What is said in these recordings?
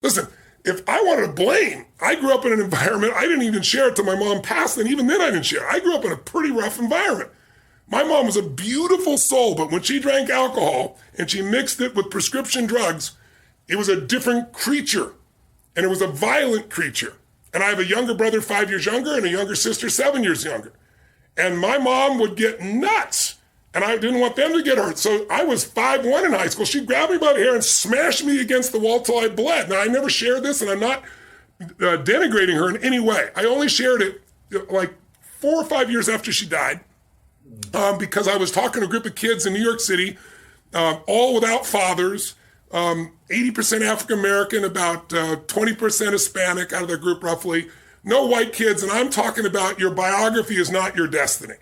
Listen, if I wanted to blame, I grew up in an environment, I didn't even share it till my mom passed, and even then I didn't share it. I grew up in a pretty rough environment. My mom was a beautiful soul, but when she drank alcohol and she mixed it with prescription drugs, it was a different creature, and it was a violent creature. And I have a younger brother 5 years younger and a younger sister 7 years younger. And my mom would get nuts, and I didn't want them to get hurt. So I was 5'1" in high school. She grabbed me by the hair and smashed me against the wall till I bled. Now, I never shared this, and I'm not denigrating her in any way. I only shared it like 4 or 5 years after she died because I was talking to a group of kids in New York City, all without fathers, 80% African-American, about 20% Hispanic out of their group roughly, no white kids, and I'm talking about your biography is not your destiny.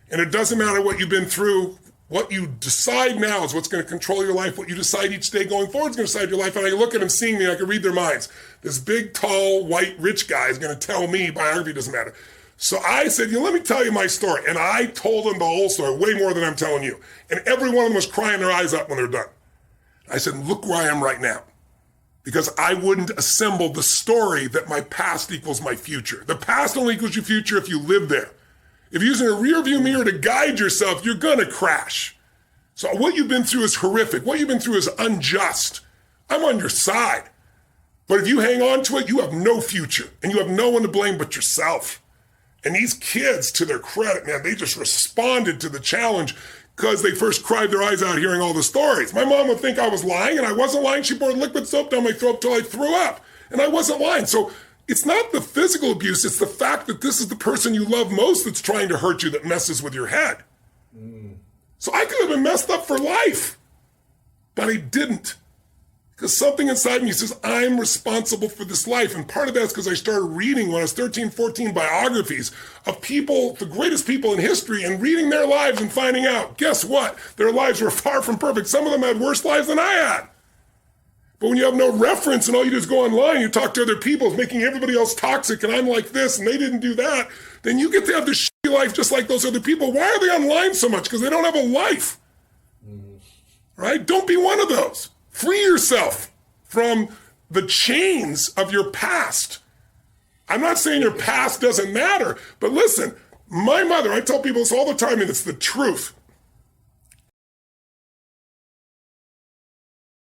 And it doesn't matter what you've been through, what you decide now is what's going to control your life. What you decide each day going forward is going to decide your life. And I look at them seeing me, I can read their minds. This big, tall, white, rich guy is going to tell me biography doesn't matter. So I said, let me tell you my story. And I told them the whole story, way more than I'm telling you. And every one of them was crying their eyes out when they're done. I said, look where I am right now. Because I wouldn't assemble the story that my past equals my future. The past only equals your future if you live there. If you're using a rear view mirror to guide yourself, you're gonna crash. So what you've been through is horrific. What you've been through is unjust. I'm on your side. But if you hang on to it, you have no future. And you have no one to blame but yourself. And these kids, to their credit, man, they just responded to the challenge because they first cried their eyes out hearing all the stories. My mom would think I was lying, and I wasn't lying. She poured liquid soap down my throat till I threw up, and I wasn't lying. So it's not the physical abuse, it's the fact that this is the person you love most that's trying to hurt you that messes with your head. So I could have been messed up for life, but I didn't. Because something inside me says, I'm responsible for this life. And part of that's because I started reading when I was 13, 14 biographies of people, the greatest people in history, and reading their lives and finding out, guess what? Their lives were far from perfect. Some of them had worse lives than I had. But when you have no reference and all you do is go online, you talk to other people, it's making everybody else toxic, and I'm like this, and they didn't do that, then you get to have this shitty life just like those other people. Why are they online so much? Because they don't have a life. Right? Don't be one of those. Free yourself from the chains of your past. I'm not saying your past doesn't matter, but listen, my mother, I tell people this all the time, and it's the truth.